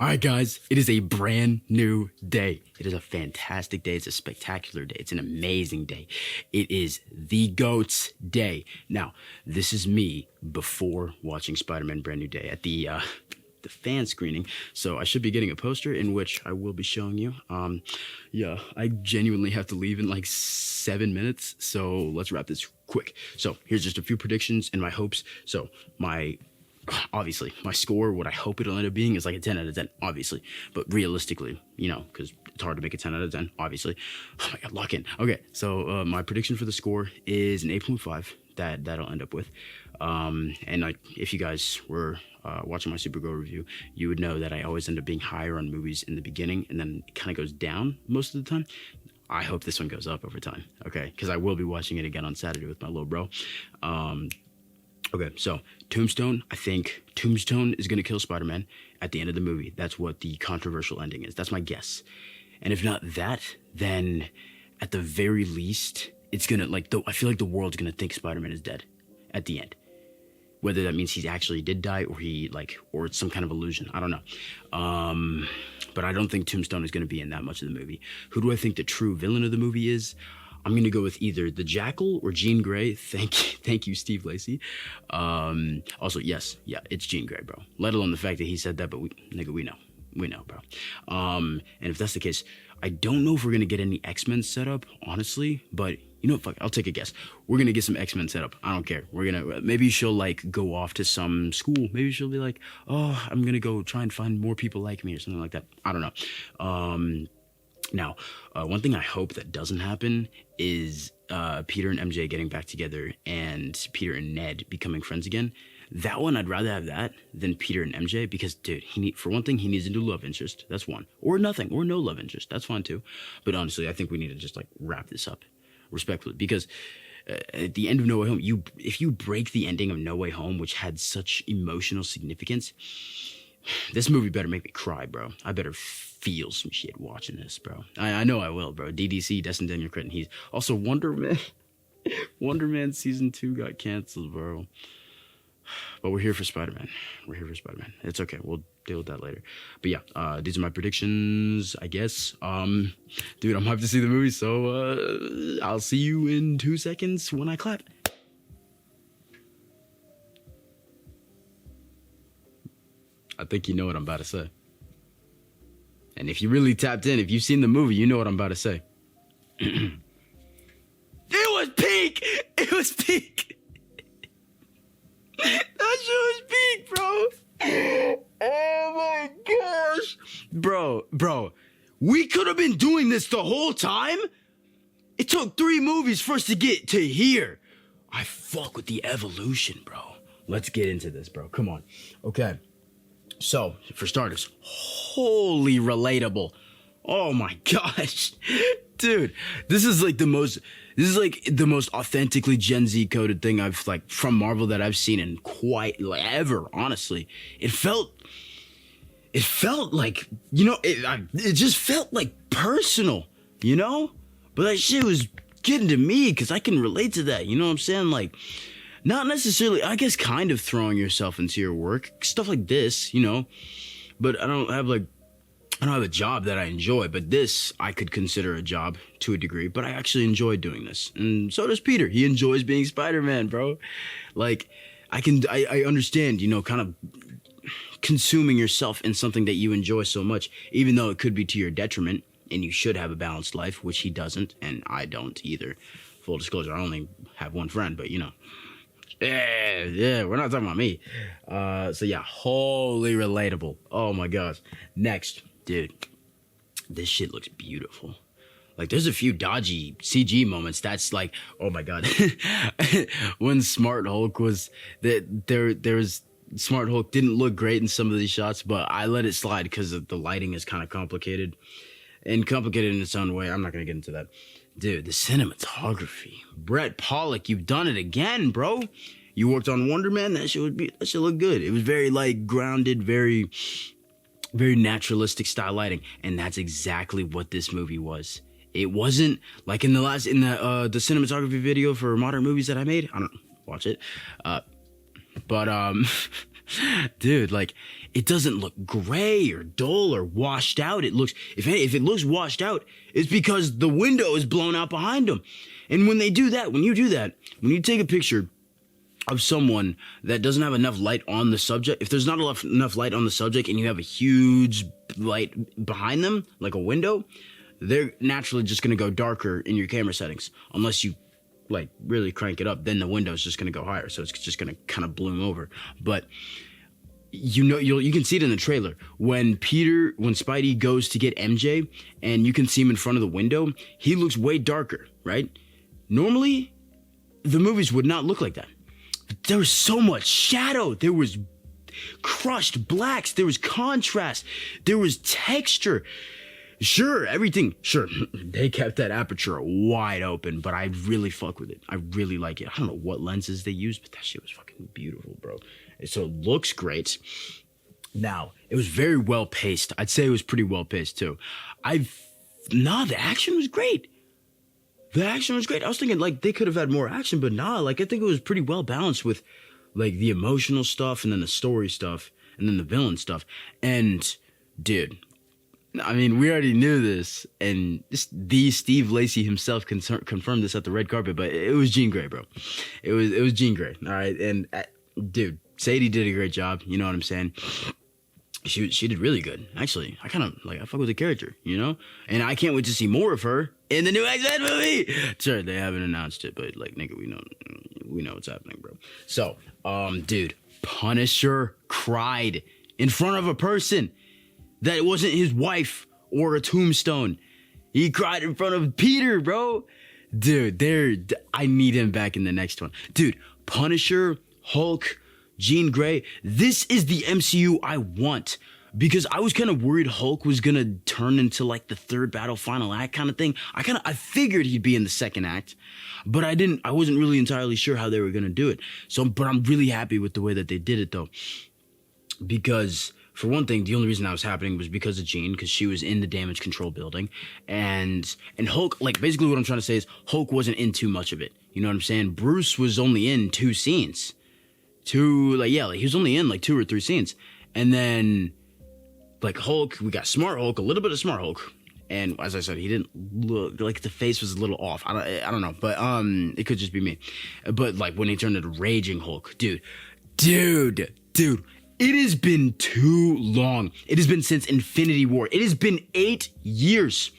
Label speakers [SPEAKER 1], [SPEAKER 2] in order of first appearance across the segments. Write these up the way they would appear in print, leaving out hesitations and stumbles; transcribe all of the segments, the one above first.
[SPEAKER 1] All right, guys, it is a brand new day. It is a fantastic day. It's a spectacular day. It's an amazing day. It is the GOAT's day. Now, this is me before watching Spider-Man Brand New Day at the fan screening. So I should be getting a poster in which I will be showing you. Yeah, I genuinely have to leave in like 7 minutes. So let's wrap this quick. So here's just a few predictions and my hopes. So obviously, my score, what I hope it'll end up being is like a 10 out of 10, obviously. But realistically, you know, because it's hard to make a 10 out of 10, obviously. Oh my God, lock in. Okay, so my prediction for the score is an 8.5 that'll end up with. And like, if you guys were watching my Supergirl review, you would know that I always end up being higher on movies in the beginning, and then it kind of goes down most of the time. I hope this one goes up over time, okay? Because I will be watching it again on Saturday with my little bro. Okay, so Tombstone, I think Tombstone is going to kill Spider-Man at the end of the movie. That's what the controversial ending is. That's my guess. And if not that, then at the very least, it's going to, I feel like the world's going to think Spider-Man is dead at the end. Whether that means he actually did die or or it's some kind of illusion. I don't know. But I don't think Tombstone is going to be in that much of the movie. Who do I think the true villain of the movie is? I'm going to go with either the Jackal or Jean Grey. Thank you, Steve Lacy. Also, yes, yeah, it's Jean Grey, bro. Let alone the fact that he said that, but we know, bro. And if that's the case, I don't know if we're going to get any X-Men set up, honestly, but you know, fuck, I'll take a guess. We're going to get some X-Men set up. I don't care. Maybe she'll like go off to some school. Maybe she'll be like, oh, I'm going to go try and find more people like me or something like that. I don't know. Now, one thing I hope that doesn't happen is Peter and MJ getting back together and Peter and Ned becoming friends again. That one, I'd rather have that than Peter and MJ because, dude, for one thing, he needs a new love interest. That's one. Or nothing. Or no love interest. That's fine, too. But honestly, I think we need to just, wrap this up respectfully because at the end of No Way Home, if you break the ending of No Way Home, which had such emotional significance, this movie better make me cry, bro. I better feel some shit watching this, bro. I know I will, bro. DDC, Destin Daniel Cretton. He's also Wonder Man. Wonder Man season 2 got canceled, bro. But we're here for Spider-Man. We're here for Spider-Man. It's okay. We'll deal with that later. But yeah, these are my predictions, I guess. Dude, I'm hyped to see the movie, so I'll see you in 2 seconds when I clap. I think you know what I'm about to say. And if you really tapped in, if you've seen the movie, you know what I'm about to say. It was peak! It was peak! That shit was peak, bro! Oh my gosh! Bro, we could have been doing this the whole time? It took 3 movies for us to get to here. I fuck with the evolution, bro. Let's get into this, bro. Come on. Okay. So, for starters, wholly relatable. Oh my gosh. Dude, this is like the most authentically Gen Z coded thing I've from Marvel that I've seen in quite ever, honestly. It felt like, you know, it just felt like personal, you know? But that shit was getting to me because I can relate to that, you know what I'm saying? Like, not necessarily, I guess kind of throwing yourself into your work, stuff like this, you know, but I don't have a job that I enjoy, but this I could consider a job to a degree, but I actually enjoy doing this. And so does Peter. He enjoys being Spider-Man, bro. Like, I understand, you know, kind of consuming yourself in something that you enjoy so much, even though it could be to your detriment, and you should have a balanced life, which he doesn't, and I don't either. Full disclosure, I only have one friend, but you know. Yeah, we're not talking about me. So yeah, wholly relatable. Oh my gosh. Next, dude, this shit looks beautiful. Like, there's a few dodgy CG moments that's like, oh my God. When Smart Hulk was, Smart Hulk didn't look great in some of these shots, but I let it slide because the lighting is kind of complicated. And complicated in its own way. I'm not going to get into that. Dude, the cinematography. Brett Pollock, you've done it again, bro. You worked on Wonder Man. That shit look good. It was very grounded, very, very naturalistic style lighting, and that's exactly what this movie was. It wasn't like in the cinematography video for modern movies that I made. I don't watch it, but dude, like it doesn't look gray or dull or washed out. It looks, if it looks washed out, it's because the window is blown out behind them. And when they do that, when you when you take a picture of someone that doesn't have enough light on the subject, if there's not enough light on the subject and you have a huge light behind them, like a window, they're naturally just going to go darker in your camera settings. Unless you like really crank it up, then the window is just going to go higher. So it's just going to kind of bloom over. But you can see it in the trailer when Spidey goes to get MJ and you can see him in front of the window, he looks way darker, right? Normally, the movies would not look like that. But there was so much shadow. There was crushed blacks. There was contrast. There was texture. Sure, they kept that aperture wide open, but I really fuck with it. I really like it. I don't know what lenses they used, but that shit was fucking beautiful, bro. So it looks great. Now, it was very well paced. I'd say it was pretty well paced too. The action was great. The action was great. I was thinking like they could have had more action, but like I think it was pretty well balanced with like the emotional stuff and then the story stuff and then the villain stuff. And dude, I mean, we already knew this, and the Steve Lacy himself confirmed this at the red carpet, but it was Jean Grey, bro. It was Jean Grey, all right? And, dude, Sadie did a great job, you know what I'm saying? She did really good, actually. I fuck with the character, you know? And I can't wait to see more of her in the new X-Men movie! Sure, they haven't announced it, but, like, nigga, we know what's happening, bro. So, dude, Punisher cried in front of a person that it wasn't his wife or a tombstone. He cried in front of Peter, bro. Dude, I need him back in the next one. Dude, Punisher, Hulk, Jean Grey, this is the MCU I want. Because I was kind of worried Hulk was going to turn into like the third battle final act kind of thing. I figured he'd be in the second act, but I wasn't really entirely sure how they were going to do it. But I'm really happy with the way that they did it though. Because for one thing, the only reason that was happening was because of Jean, because she was in the damage control building. And Hulk, like, basically what I'm trying to say is Hulk wasn't in too much of it. You know what I'm saying? Bruce was only in 2 scenes. He was only in, like, 2 or 3 scenes. And then, like, Hulk, we got Smart Hulk, a little bit of Smart Hulk. And as I said, he didn't look, like, the face was a little off. I don't know, but it could just be me. But, like, when he turned into Raging Hulk, dude. It has been too long. It has been since Infinity War. It has been 8 years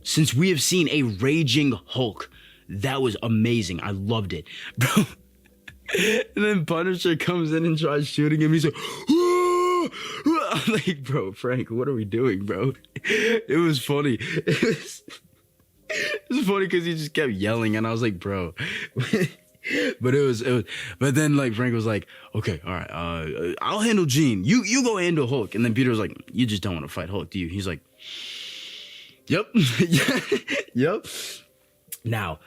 [SPEAKER 1] since we have seen a Raging Hulk. That was amazing. I loved it. Bro. And then Punisher comes in and tries shooting him. He's like, "Whoa!" I'm like, bro, Frank, what are we doing, bro? It was funny. It was funny because he just kept yelling. And I was like, bro. But then like Frank was like, okay, all right, I'll handle Jean. You go handle Hulk. And then Peter was like, you just don't want to fight Hulk, do you? He's like, yep. Yep. Now,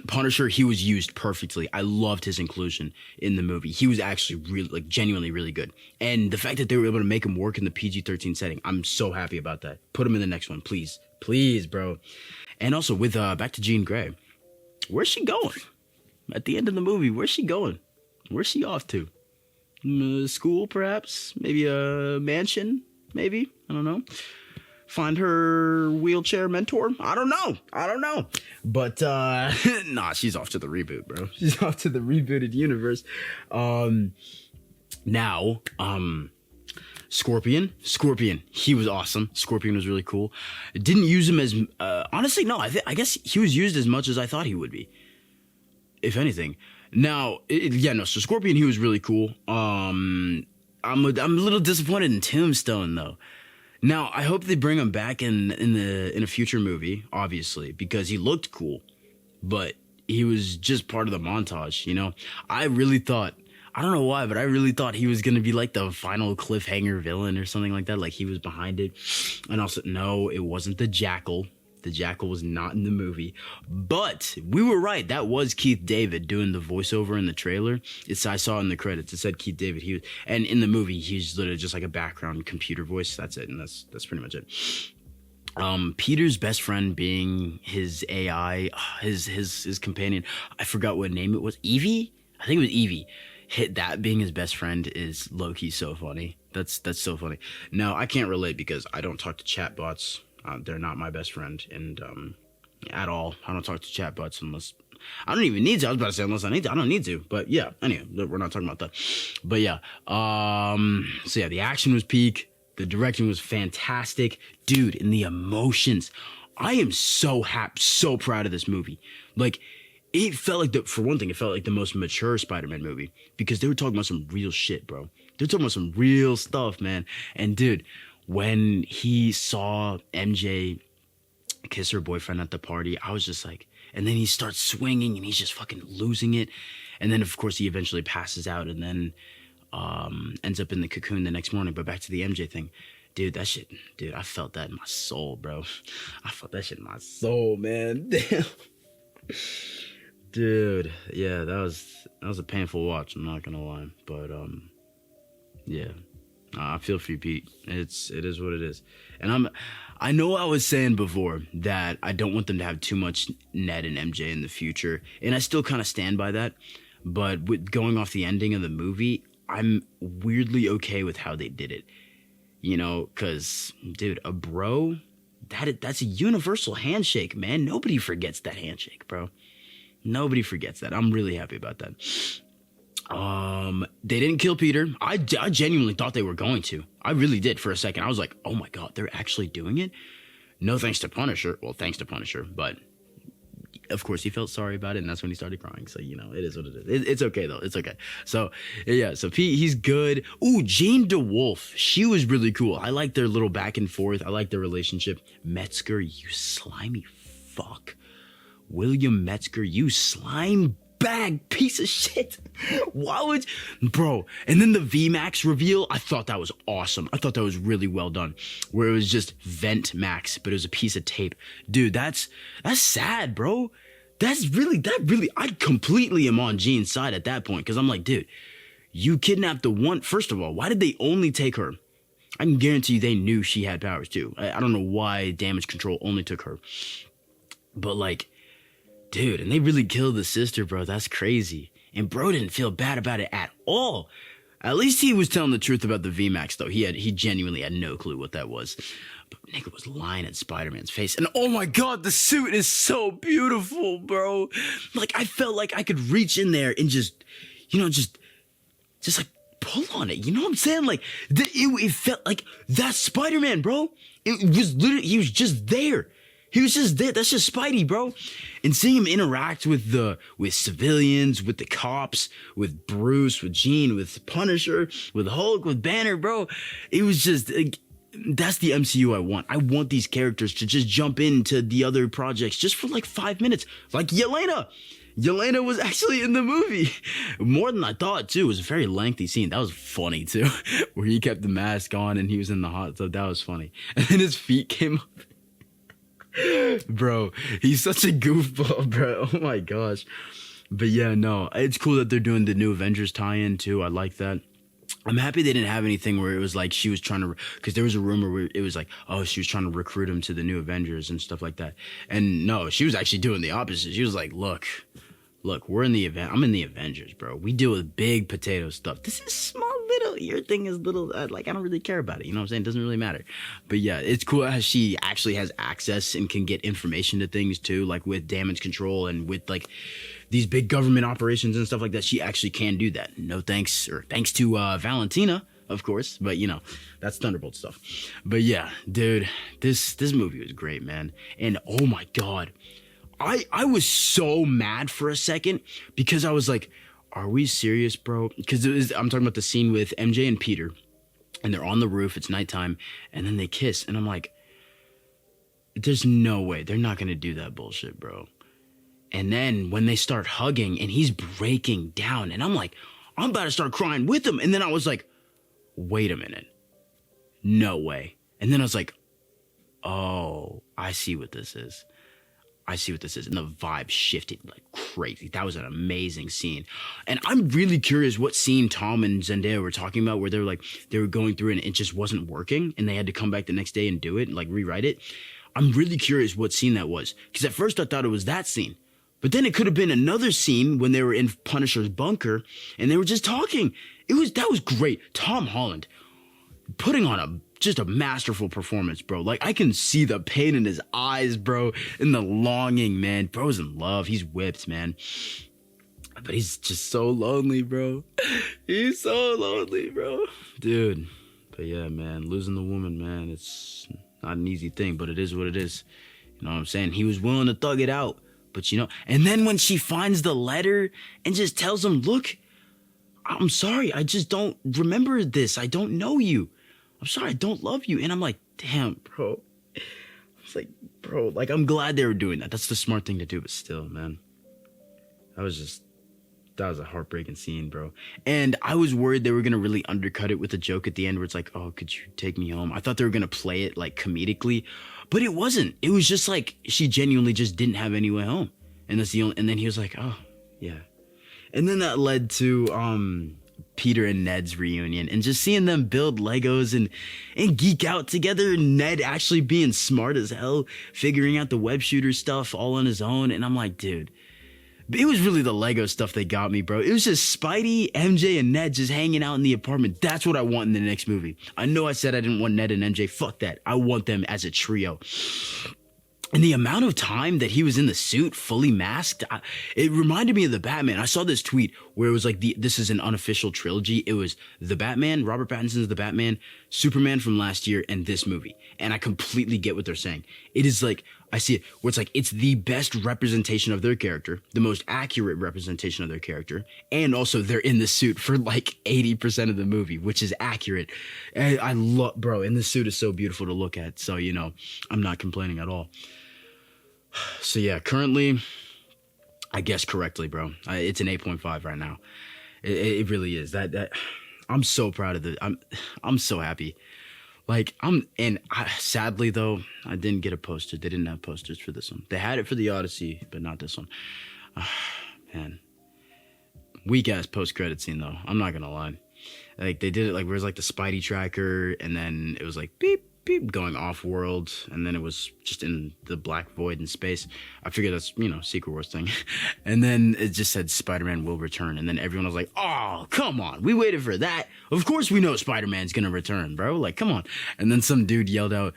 [SPEAKER 1] Punisher, he was used perfectly. I loved his inclusion in the movie. He was actually really, like, genuinely really good. And the fact that they were able to make him work in the PG-13 setting, I'm so happy about that. Put him in the next one, please. Please, bro. And also, with back to Jean Grey. Where's she going? At the end of the movie, where's she going? Where's she off to? School, perhaps? Maybe a mansion? Maybe? I don't know. Find her wheelchair mentor? I don't know. But, nah, she's off to the reboot, bro. She's off to the rebooted universe. Now, Scorpion, he was awesome. Scorpion was really cool. Didn't use him as, honestly, no, I guess he was used as much as I thought he would be. If anything. Now, so Scorpion, he was really cool. I'm a little disappointed in Tombstone, though. Now, I hope they bring him back in a future movie, obviously, because he looked cool, but he was just part of the montage, you know? I really thought, I don't know why, but I really thought he was going to be like the final cliffhanger villain or something like that, like he was behind it. And also, no, it wasn't the Jackal. The Jackal was not in the movie, but we were right. That was Keith David doing the voiceover in the trailer. I saw in the credits, it said Keith David. And in the movie, he's literally just like a background computer voice. That's it. And that's pretty much it. Peter's best friend being his AI, his companion. I forgot what name it was. Evie? I think it was Evie. That being his best friend is low-key so funny. That's so funny. Now I can't relate because I don't talk to chatbots. They're not my best friend, and at all. I don't talk to chatbots unless I don't even need to. I was about to say unless I need to. I don't need to. But yeah. Anyway, we're not talking about that. But yeah. So yeah, the action was peak. The direction was fantastic, dude, and the emotions. I am so happy, so proud of this movie. Like, it felt like for one thing, it felt like the most mature Spider-Man movie because they were talking about some real shit, bro. They're talking about some real stuff, man. And dude, when he saw MJ kiss her boyfriend at the party, I was just like, and then he starts swinging and he's just fucking losing it. And then of course he eventually passes out and then ends up in the cocoon the next morning. But back to the MJ thing, dude, that shit, dude, I felt that in my soul, bro. I felt that shit in my soul, man. Damn. Dude, yeah, that was a painful watch, I'm not gonna lie. But yeah. I feel for you, Pete. It is what it is. And I know I was saying before that I don't want them to have too much Ned and MJ in the future, and I still kind of stand by that. But with going off the ending of the movie, I'm weirdly okay with how they did it. You know, because, dude, a bro, that's a universal handshake, man. Nobody forgets that handshake, bro. Nobody forgets that. I'm really happy about that. They didn't kill Peter. I genuinely thought they were going to. I really did for a second. I was like, oh my God, they're actually doing it? No thanks to Punisher. Well, thanks to Punisher, but of course he felt sorry about it, and that's when he started crying. So, you know, it is what it is. It's okay, though. It's okay. So, yeah, so Pete, he's good. Ooh, Jane DeWolf. She was really cool. I like their little back and forth. I like their relationship. Metzger, you slimy fuck. William Metzger, you slime bag piece of shit. Why would, bro? And then the VMAX reveal, I thought that was awesome. I thought that was really well done, where it was just Vent Max, but it was a piece of tape. Dude, that's sad, bro. That really, I completely am on Jean's side at that point, because I'm like, dude, you kidnapped the one. First of all, why did they only take her? I can guarantee you they knew she had powers too. I don't know why Damage Control only took her, but like, dude, and they really killed the sister, bro. That's crazy. And bro didn't feel bad about it at all. At least he was telling the truth about the VMAX, though. He genuinely had no clue what that was. But nigga was lying in Spider-Man's face. And oh my God, the suit is so beautiful, bro. Like, I felt like I could reach in there and just, you know, just like pull on it. You know what I'm saying? Like, it felt like that's Spider-Man, bro. It was literally, he was just there. He was just there. That's just Spidey, bro. And seeing him interact with civilians, with the cops, with Bruce, with Jean, with Punisher, with Hulk, with Banner, bro. It was just, like, that's the MCU I want. I want these characters to just jump into the other projects just for like 5 minutes. Like Yelena. Yelena was actually in the movie. More than I thought, too. It was a very lengthy scene. That was funny, too. Where he kept the mask on and he was in the hot tub. That was funny. And then his feet came up. Bro, he's such a goofball, bro. Oh my gosh. But yeah, no, it's cool that they're doing the new Avengers tie-in too. I like that. I'm happy they didn't have anything where it was like she was trying to, because there was a rumor where it was like, oh, she was trying to recruit him to the new Avengers and stuff like that. And no, she was actually doing the opposite. She was like, look, we're in the event. I'm in the Avengers, bro. We deal with big potato stuff. This is small little. Your thing is little. Like, I don't really care about it. You know what I'm saying? It doesn't really matter. But yeah, it's cool how she actually has access and can get information to things too, like with Damage Control and with like these big government operations and stuff like that. She actually can do that. No thanks, or thanks to Valentina, of course. But you know, that's Thunderbolt stuff. But yeah, dude, this movie was great, man. And oh my God. I was so mad for a second because I was like, are we serious, bro? Because I'm talking about the scene with MJ and Peter, and they're on the roof, it's nighttime, and then they kiss, and I'm like, there's no way, they're not gonna do that bullshit, bro. And then when they start hugging, and he's breaking down, and I'm like, I'm about to start crying with him, and then I was like, wait a minute, no way. And then I was like, oh, I see what this is. And the vibe shifted like crazy. That was an amazing scene. And I'm really curious what scene Tom and Zendaya were talking about where they were going through and it just wasn't working and they had to come back the next day and do it and like rewrite it. I'm really curious what scene that was. Because at first I thought it was that scene. But then it could have been another scene when they were in Punisher's bunker and they were just talking. That was great. Tom Holland. putting on just a masterful performance, bro. Like, I can see the pain in his eyes, bro, and the longing, man. Bro's in love. He's whipped, man. But he's just so lonely, bro. He's so lonely, bro. Dude. But yeah, man, losing the woman, man, it's not an easy thing, but it is what it is. You know what I'm saying? He was willing to thug it out. But, you know, and then when she finds the letter and just tells him, look, I'm sorry, I just don't remember this. I don't know you. I'm sorry, I don't love you. And I'm like, damn, bro. It's like, bro, like, I'm glad they were doing that. That's the smart thing to do, but still, man. That was a heartbreaking scene, bro. And I was worried they were going to really undercut it with a joke at the end where it's like, oh, could you take me home? I thought they were going to play it, like, comedically. But it wasn't. It was just like she genuinely just didn't have any way home. And that's the only, and then he was like, oh, yeah. And then that led to Peter and Ned's reunion and just seeing them build Legos and geek out together. Ned actually being smart as hell, figuring out the web shooter stuff all on his own. And I'm like, dude, it was really the Lego stuff that got me, bro. It was just Spidey, MJ, and Ned just hanging out in the apartment. That's what I want in the next movie. I know I said I didn't want Ned and MJ. Fuck that. I want them as a trio. And the amount of time that he was in the suit, fully masked, it reminded me of the Batman. I saw this tweet where it was like, this is an unofficial trilogy. It was the Batman, Robert Pattinson's the Batman, Superman from last year, and this movie. And I completely get what they're saying. It is like, I see it, where it's like, it's the best representation of their character, the most accurate representation of their character, and also they're in the suit for like 80% of the movie, which is accurate. And I love, bro, and the suit is so beautiful to look at. So, you know, I'm not complaining at all. So yeah, currently, I guess correctly, bro. It's an 8.5 right now. It really is. That I'm so proud of I'm so happy. Like sadly though, I didn't get a poster. They didn't have posters for this one. They had it for the Odyssey, but not this one. Man, weak ass post credit scene though. I'm not gonna lie. Like they did it like where it was like the Spidey tracker, and then it was like beep. Going off world, and then it was just in the black void in space. I figured that's, you know, Secret Wars thing. And then it just said Spider-Man will return, and then everyone was like, oh, come on, we waited for that. Of course we know Spider-Man's gonna return, bro, like, come on. And then some dude yelled out,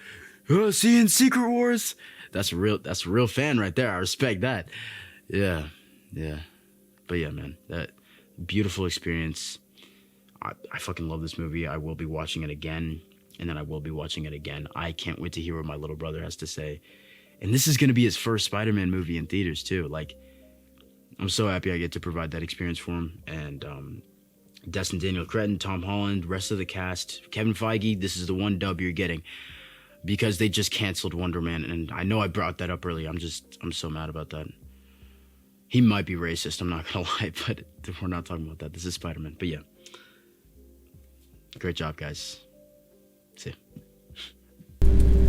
[SPEAKER 1] oh, see you in Secret Wars. That's a real fan right there. I respect that. Yeah But yeah, man, that beautiful experience. I fucking love this movie. I will be watching it again. And then I will be watching it again. I can't wait to hear what my little brother has to say. And this is going to be his first Spider-Man movie in theaters, too. Like, I'm so happy I get to provide that experience for him. And Destin Daniel Cretton, Tom Holland, rest of the cast, Kevin Feige, this is the one dub you're getting. Because they just canceled Wonder Man. And I know I brought that up earlier. I'm so mad about that. He might be racist, I'm not going to lie. But we're not talking about that. This is Spider-Man. But yeah. Great job, guys. See ya.